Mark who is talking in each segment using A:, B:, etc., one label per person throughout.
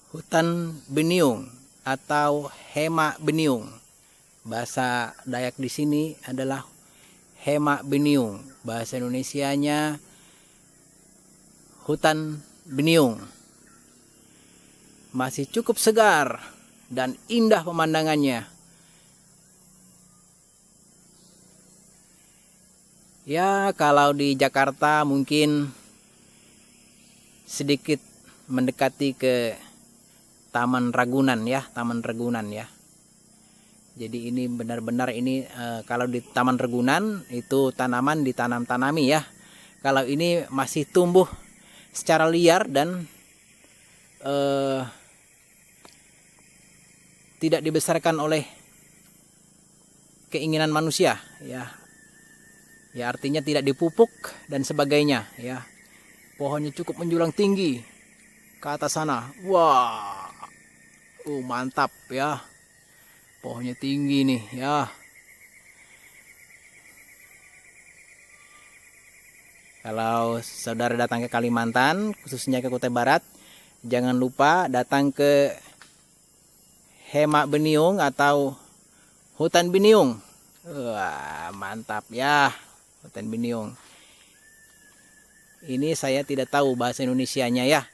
A: Hutan beniung atau hema beniung. Bahasa Dayak di sini adalah hema beniung. Bahasa Indonesianya hutan beniung. Masih cukup segar dan indah pemandangannya. Ya, kalau di Jakarta mungkin sedikit mendekati ke Taman Ragunan ya, Taman Ragunan ya. Jadi ini benar-benar ini kalau di Taman Ragunan itu tanaman ditanam-tanami ya. Kalau ini masih tumbuh secara liar dan tidak dibesarkan oleh keinginan manusia ya. Ya artinya tidak dipupuk dan sebagainya ya. Pohonnya cukup menjulang tinggi ke atas sana. Wah. Mantap ya. Pohonnya tinggi nih ya. Kalau saudara datang ke Kalimantan, khususnya ke Kutai Barat, jangan lupa datang ke Hema Beniung atau Hutan Beniung. Wah, mantap ya. Hutan Beniung. Ini saya tidak tahu bahasa Indonesianya ya.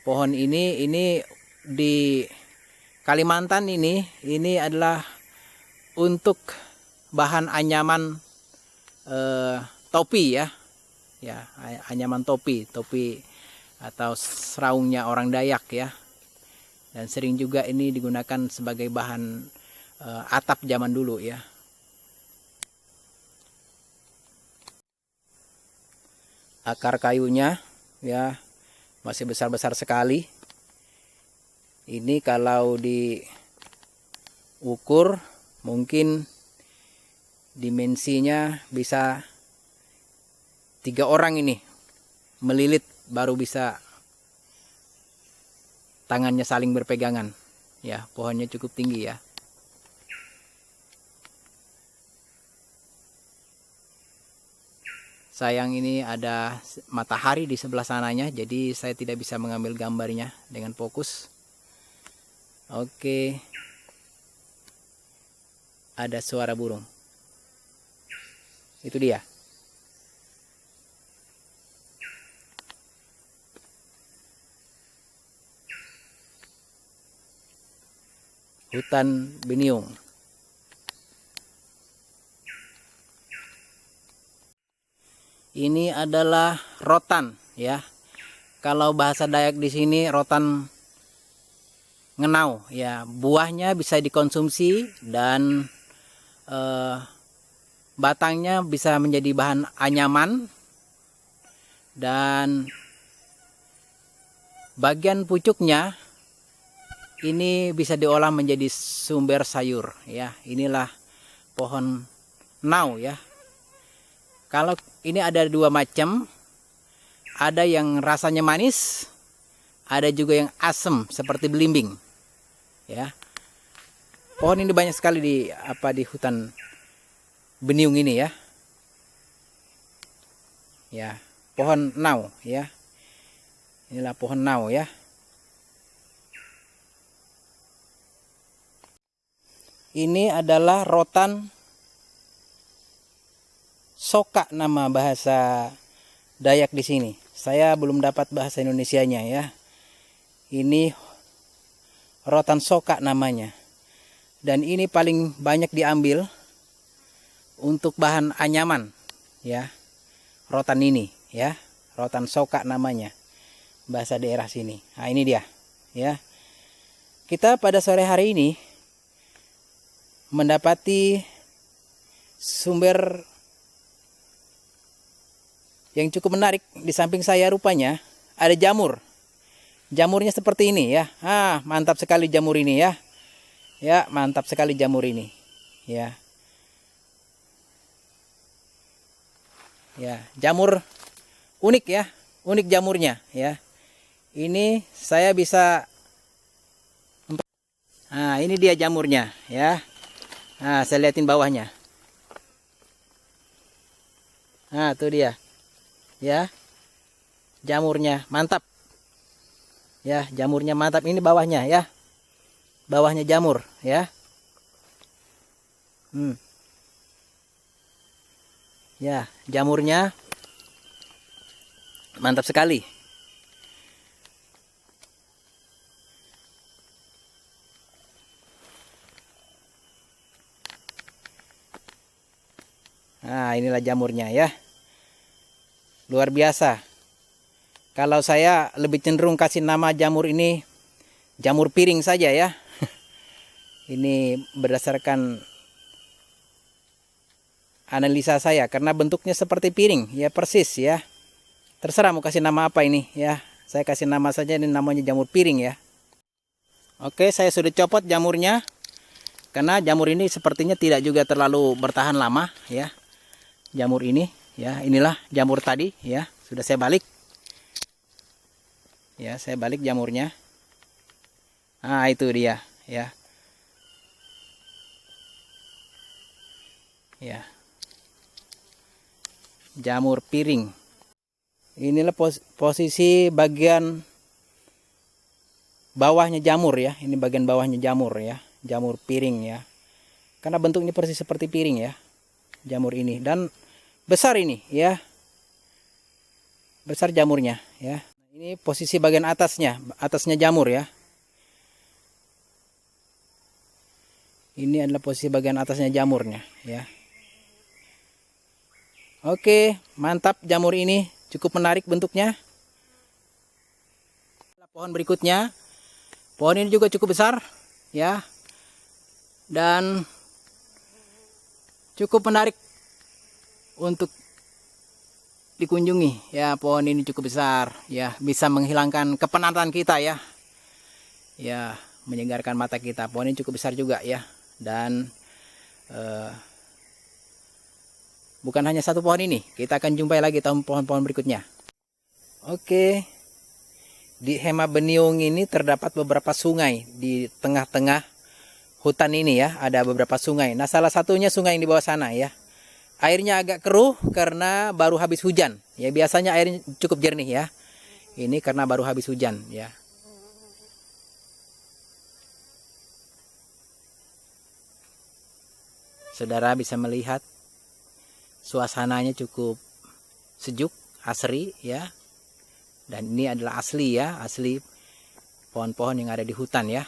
A: Pohon ini di Kalimantan ini adalah untuk bahan anyaman topi ya. Ya, anyaman topi atau seraungnya orang Dayak ya. Dan sering juga ini digunakan sebagai bahan atap zaman dulu ya. Akar kayunya ya masih besar-besar sekali. Ini kalau diukur mungkin dimensinya bisa 3 orang ini melilit baru bisa tangannya saling berpegangan. Ya, pohonnya cukup tinggi ya. Sayang ini ada matahari di sebelah sananya, jadi saya tidak bisa mengambil gambarnya dengan fokus. Oke. Ada suara burung. Itu dia. Hutan beniung. Ini adalah rotan ya. Kalau bahasa Dayak di sini rotan ngenau ya, buahnya bisa dikonsumsi dan batangnya bisa menjadi bahan anyaman dan bagian pucuknya ini bisa diolah menjadi sumber sayur ya. Inilah pohon nau ya. Kalau ini ada 2 macam, ada yang rasanya manis, ada juga yang asam seperti belimbing. Ya. Pohon ini banyak sekali di hutan beniung ini ya. Ya, pohon nau ya. Inilah pohon nau ya. Ini adalah rotan soka nama bahasa Dayak di sini. Saya belum dapat bahasa Indonesianya ya. Ini rotan soka namanya. Dan ini paling banyak diambil untuk bahan anyaman ya. Rotan ini ya. Rotan soka namanya. Bahasa daerah sini. Nah, ini dia ya. Kita pada sore hari ini mendapati sumber yang cukup menarik. Di samping saya rupanya ada jamur. Jamurnya seperti ini ya. Mantap sekali jamur ini ya. Ya, mantap sekali jamur ini. Ya. Ya, jamur unik ya. Unik jamurnya ya. Ini saya bisa ini dia jamurnya ya. Saya liatin bawahnya. Tuh dia. Ya. Jamurnya mantap. Ya, jamurnya mantap. Ini bawahnya ya. Bawahnya jamur ya. Ya, jamurnya mantap sekali. Nah, inilah jamurnya ya. Luar biasa. Kalau saya lebih cenderung kasih nama jamur ini jamur piring saja ya. Ini berdasarkan analisa saya karena bentuknya seperti piring ya, persis ya. Terserah mau kasih nama apa ini ya. Saya kasih nama saja, ini namanya jamur piring ya. Oke, saya sudah copot jamurnya. Karena jamur ini sepertinya tidak juga terlalu bertahan lama ya. Jamur ini ya, inilah jamur tadi ya, sudah saya balik ya, saya balik jamurnya. Nah, itu dia ya. Ya, jamur piring. Inilah posisi bagian bawahnya jamur ya, ini bagian bawahnya jamur ya, jamur piring ya, karena bentuknya persis seperti piring ya jamur ini, dan besar ini ya, besar jamurnya ya. Ini posisi bagian atasnya, atasnya jamur ya. Ini adalah posisi bagian atasnya jamurnya ya. Oke, mantap jamur ini, cukup menarik bentuknya. Pohon berikutnya, pohon ini juga cukup besar ya, dan cukup menarik untuk dikunjungi ya. Pohon ini cukup besar ya, bisa menghilangkan kepenatan kita ya, ya, menyegarkan mata kita. Pohon ini cukup besar juga ya, dan bukan hanya satu pohon ini, kita akan jumpai lagi pohon-pohon berikutnya. Oke, di Hema Beniung ini terdapat beberapa sungai di tengah-tengah hutan ini ya, ada beberapa sungai. Nah, salah satunya sungai yang di bawah sana ya. Airnya agak keruh karena baru habis hujan. Ya, biasanya airnya cukup jernih ya. Ini karena baru habis hujan ya. Saudara bisa melihat suasananya cukup sejuk, asri ya. Dan ini adalah asli ya, asli pohon-pohon yang ada di hutan ya.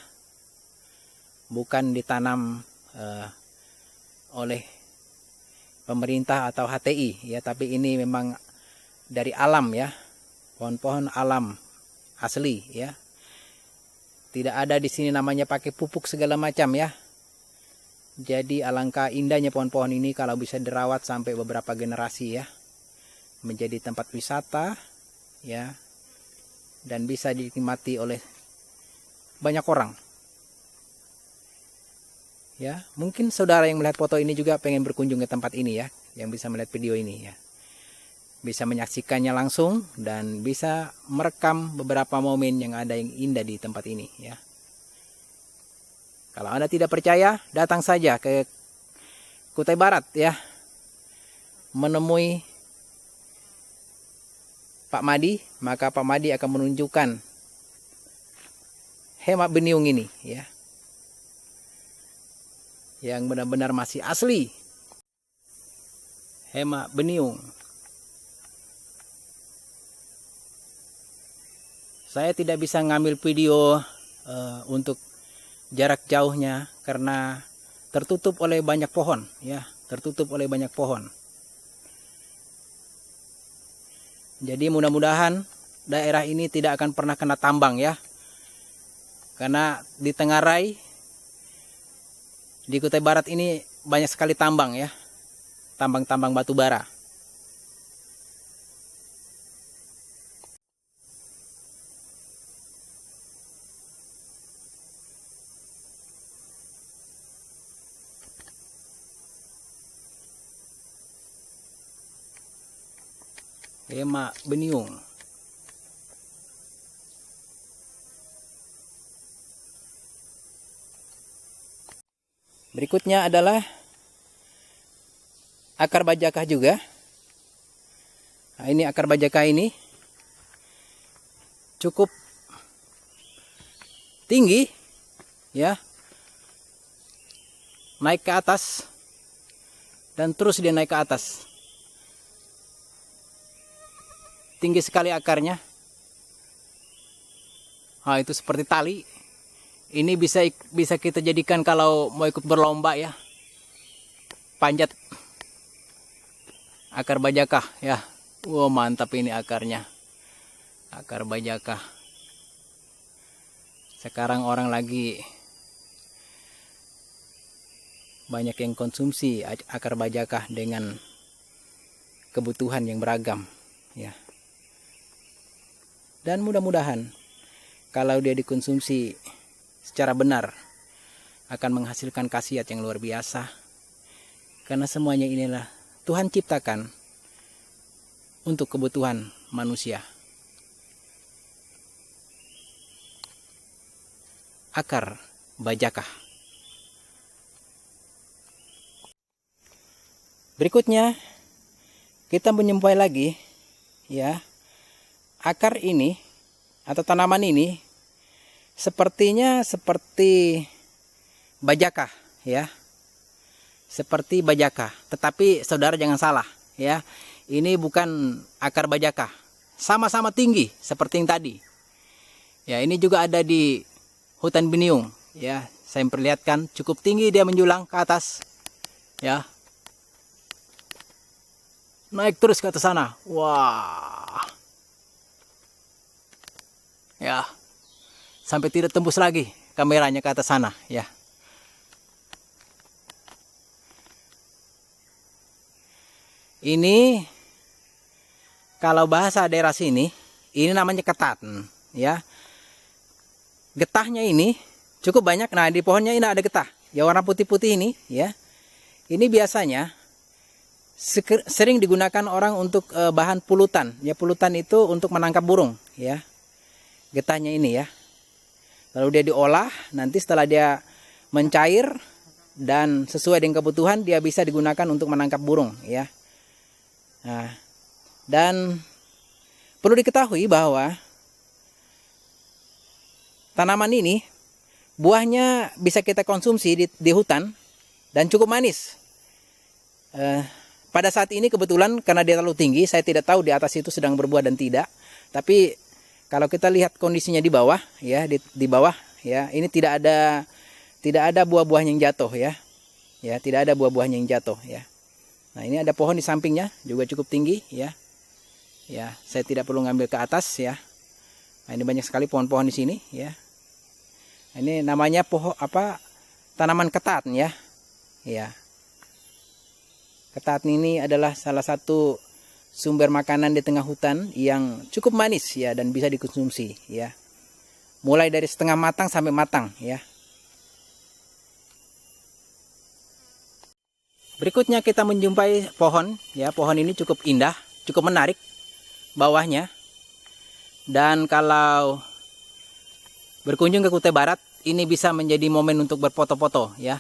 A: Bukan ditanam oleh pemerintah atau HTI ya, tapi ini memang dari alam ya, pohon-pohon alam asli ya. Tidak ada di sini namanya pakai pupuk segala macam ya. Jadi alangkah indahnya pohon-pohon ini kalau bisa dirawat sampai beberapa generasi ya, menjadi tempat wisata ya, dan bisa dinikmati oleh banyak orang. Ya, mungkin saudara yang melihat foto ini juga pengen berkunjung ke tempat ini ya, yang bisa melihat video ini ya. Bisa menyaksikannya langsung dan bisa merekam beberapa momen yang ada yang indah di tempat ini ya. Kalau Anda tidak percaya, datang saja ke Kutai Barat ya. Menemui Pak Madi, maka Pak Madi akan menunjukkan Hema Beniung ini ya, yang benar-benar masih asli. Hema Beniung. Saya tidak bisa ngambil video untuk jarak jauhnya karena tertutup oleh banyak pohon ya, tertutup oleh banyak pohon. Jadi mudah-mudahan daerah ini tidak akan pernah kena tambang ya. Karena di Tenggarai, di Kutai Barat ini banyak sekali tambang ya, tambang-tambang batu bara. Hema Beniung. Berikutnya adalah akar bajakah juga. Nah, ini akar bajakah ini cukup tinggi ya, naik ke atas dan terus dia naik ke atas. Tinggi sekali akarnya. Nah, itu seperti tali. Ini bisa kita jadikan kalau mau ikut berlomba ya. Panjat akar bajakah ya. Wow, mantap ini akarnya. Akar bajakah. Sekarang orang lagi banyak yang konsumsi akar bajakah dengan kebutuhan yang beragam ya. Dan mudah-mudahan kalau dia dikonsumsi secara benar akan menghasilkan khasiat yang luar biasa. Karena semuanya inilah Tuhan ciptakan untuk kebutuhan manusia. Akar bajakah. Berikutnya kita menyempai lagi ya. Akar ini atau tanaman ini sepertinya seperti bajakah ya. Seperti bajakah, tetapi saudara jangan salah ya. Ini bukan akar bajakah. Sama-sama tinggi seperti yang tadi. Ya, ini juga ada di hutan biniung ya. Saya memperlihatkan cukup tinggi dia menjulang ke atas. Ya. Naik terus ke atas sana. Wah. Ya. Sampai tidak tembus lagi kameranya ke atas sana ya. Ini kalau bahasa daerah sini, ini namanya ketat ya. Getahnya ini cukup banyak. Nah, di pohonnya ini ada getah. Ya, warna putih-putih ini ya. Ini biasanya sering digunakan orang untuk bahan pulutan. Ya, pulutan itu untuk menangkap burung ya. Getahnya ini ya. Lalu dia diolah, nanti setelah dia mencair dan sesuai dengan kebutuhan, dia bisa digunakan untuk menangkap burung ya. Nah, dan perlu diketahui bahwa tanaman ini buahnya bisa kita konsumsi di hutan dan cukup manis. Pada saat ini kebetulan karena dia terlalu tinggi, saya tidak tahu di atas itu sedang berbuah dan tidak. Tapi kalau kita lihat kondisinya di bawah ya, di bawah ya, ini tidak ada buah-buahnya yang jatuh ya. Ya, tidak ada buah-buahnya yang jatuh ya. Nah, ini ada pohon di sampingnya juga cukup tinggi ya. Ya, saya tidak perlu ngambil ke atas ya. Nah, ini banyak sekali pohon-pohon di sini ya. Ini namanya tanaman ketat ya. Ya. Ketat ini adalah salah satu sumber makanan di tengah hutan yang cukup manis ya dan bisa dikonsumsi ya. Mulai dari setengah matang sampai matang ya. Berikutnya kita menjumpai pohon ya. Pohon ini cukup indah, cukup menarik bawahnya. Dan kalau berkunjung ke Kutai Barat, ini bisa menjadi momen untuk berfoto-foto ya.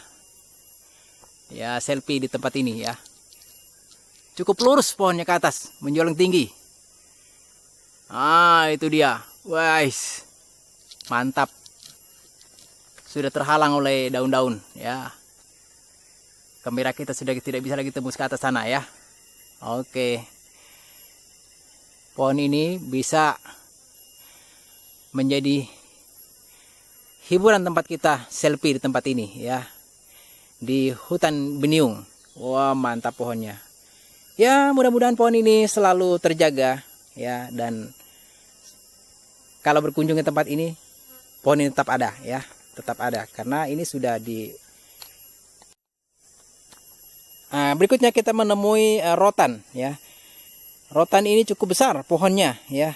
A: Ya, selfie di tempat ini ya. Cukup lurus pohonnya ke atas, menjulang tinggi. Ah, itu dia. Wais. Mantap. Sudah terhalang oleh daun-daun ya. Kamera kita sudah tidak bisa lagi tembus ke atas sana ya. Oke. Pohon ini bisa menjadi hiburan tempat kita selfie di tempat ini ya. Di hutan biniung. Wah, mantap pohonnya. Ya, mudah-mudahan pohon ini selalu terjaga ya, dan kalau berkunjung ke tempat ini pohon ini tetap ada ya, tetap ada karena ini sudah di. Nah, berikutnya kita menemui rotan ya. Rotan ini cukup besar pohonnya ya.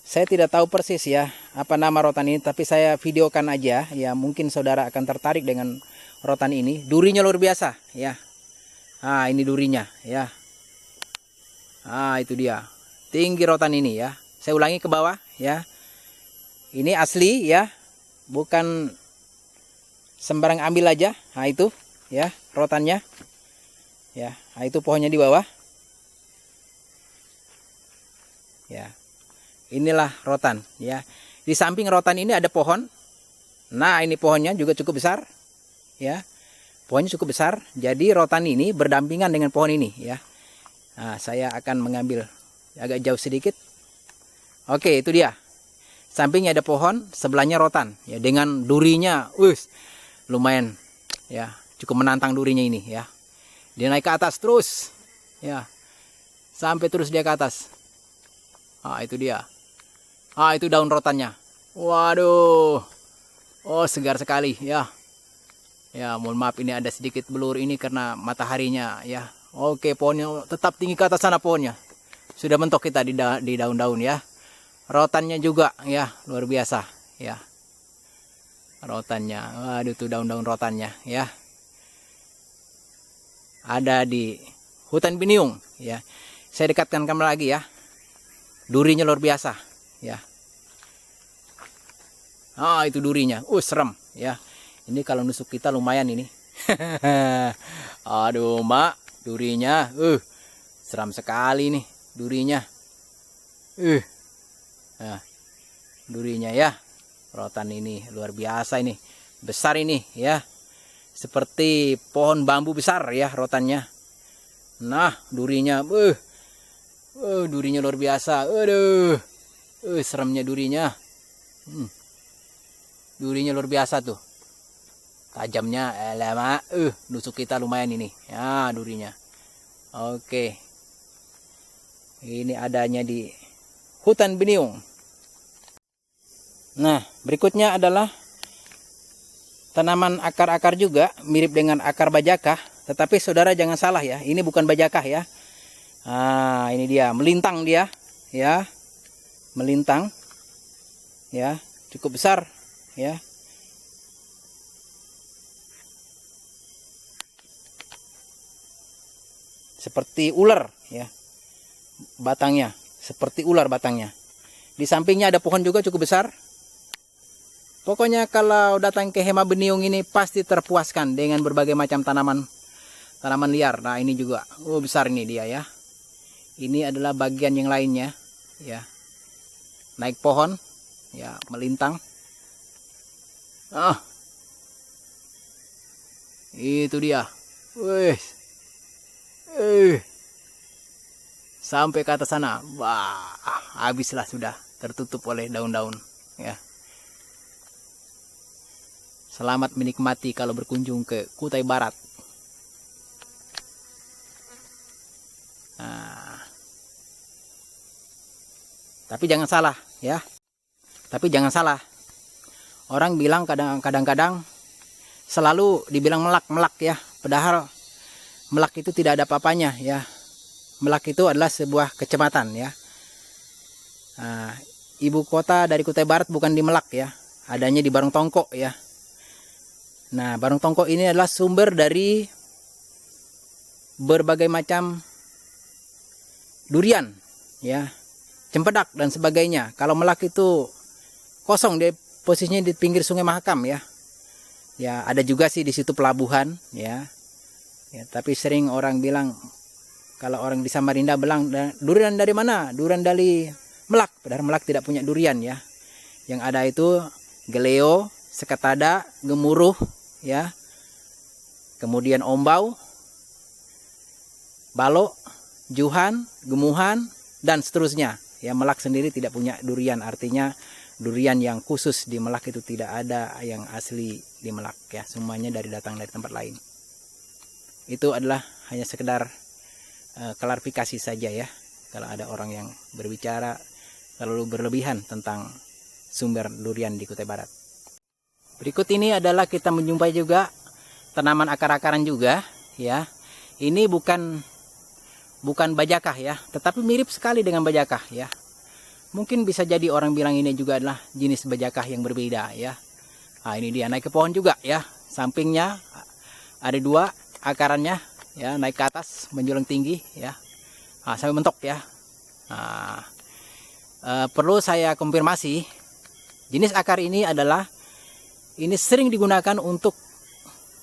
A: Saya tidak tahu persis ya apa nama rotan ini, tapi saya videokan aja ya, mungkin saudara akan tertarik dengan rotan ini. Durinya luar biasa ya. Ah, ini durinya ya. Ah, itu dia. Tinggi rotan ini ya. Saya ulangi ke bawah ya. Ini asli ya. Bukan sembarang ambil aja. Nah, itu ya rotannya. Ya, nah, itu pohonnya di bawah. Ya. Inilah rotan ya. Di Di samping rotan ini ada pohon. Nah, ini pohonnya juga cukup besar, ya. Pohonnya cukup besar. Jadi rotan ini berdampingan dengan pohon ini, ya. Nah, saya akan mengambil agak jauh sedikit. Oke, itu dia. Sampingnya ada pohon, sebelahnya rotan, ya, dengan durinya, lumayan, ya, cukup menantang durinya ini, ya. Dia naik ke atas terus, ya, sampai terus dia ke atas. Ah, itu dia. Ah, itu daun rotannya. Waduh, oh segar sekali, ya. Ya, mohon maaf ini ada sedikit blur ini karena mataharinya, ya. Oke, pohonnya tetap tinggi ke atas sana pohonnya. Sudah mentok kita di daun-daun, ya. Rotannya juga, ya, luar biasa, ya. Rotannya, waduh tuh daun-daun rotannya, ya. Ada di hutan biniung, ya. Saya dekatkan kamu lagi, ya. Durinya luar biasa, ya. Ah, itu durinya, serem, ya. Ini kalau nusuk kita lumayan ini. Aduh, Mak, durinya, seram sekali nih durinya. Nah, durinya, ya. Rotan ini luar biasa ini, besar ini, ya. Seperti pohon bambu besar, ya, rotannya. Nah, durinya, durinya luar biasa. Aduh, seremnya durinya. Durinya luar biasa tuh. Tajamnya, lama, nusuk kita lumayan ini, ya, durinya. Oke. Ini adanya di hutan biniung. Nah, berikutnya adalah tanaman akar-akar juga, mirip dengan akar bajakah, tetapi saudara jangan salah, ya, ini bukan bajakah, ya. Nah, ini dia, melintang dia, ya, melintang, ya, cukup besar, ya. Seperti ular, ya, batangnya, seperti ular batangnya. Di sampingnya ada pohon juga cukup besar. Pokoknya kalau datang ke Hema Beniung ini pasti terpuaskan dengan berbagai macam tanaman liar. Nah, ini juga, besar ini dia, ya. Ini adalah bagian yang lainnya, ya. Naik pohon, ya, melintang. Itu dia. Sampai ke atas sana. Wah, habislah sudah, tertutup oleh daun-daun, ya. Selamat menikmati kalau berkunjung ke Kutai Barat. Nah, tapi jangan salah, ya. Tapi jangan salah. Orang bilang kadang-kadang selalu dibilang melak, ya. Padahal melak itu tidak ada apa-apanya, ya. Melak itu adalah sebuah kecamatan, ya. Nah, ibu kota dari Kutai Barat bukan di Melak, ya. Adanya di Barongtongko, ya. Nah, Barongtongko ini adalah sumber dari berbagai macam durian, ya, cempedak dan sebagainya. Kalau Melak itu kosong, dia posisinya di pinggir Sungai Mahakam, ya. Ya, ada juga sih di situ pelabuhan, ya. Ya, tapi sering orang bilang, kalau orang di Samarinda bilang, durian dari mana? Durian dari Melak. Padahal Melak tidak punya durian, ya. Yang ada itu geleo, seketada, gemuruh, ya. Kemudian ombau, balok, juhan, gemuhan, dan seterusnya. Ya, Melak sendiri tidak punya durian, artinya durian yang khusus di Melak itu tidak ada yang asli di Melak, ya. Semuanya datang dari tempat lain. Itu adalah hanya sekedar klarifikasi saja, ya. Kalau ada orang yang berbicara terlalu berlebihan tentang sumber durian di Kutai Barat. Berikut ini adalah kita menjumpai juga tanaman akar-akaran juga, ya. Ini bukan bajakah, ya, tetapi mirip sekali dengan bajakah, ya. Mungkin bisa jadi orang bilang ini juga adalah jenis bajakah yang berbeda, ya. Nah, ini dia naik ke pohon juga, ya. Sampingnya ada dua akarannya, ya, naik ke atas menjulang tinggi, ya. Nah, sampai mentok, ya. Nah, perlu saya konfirmasi, jenis akar ini sering digunakan untuk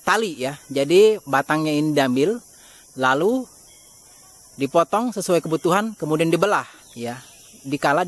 A: tali, ya. Jadi batangnya ini diambil, lalu dipotong sesuai kebutuhan, kemudian dibelah, ya. Dikala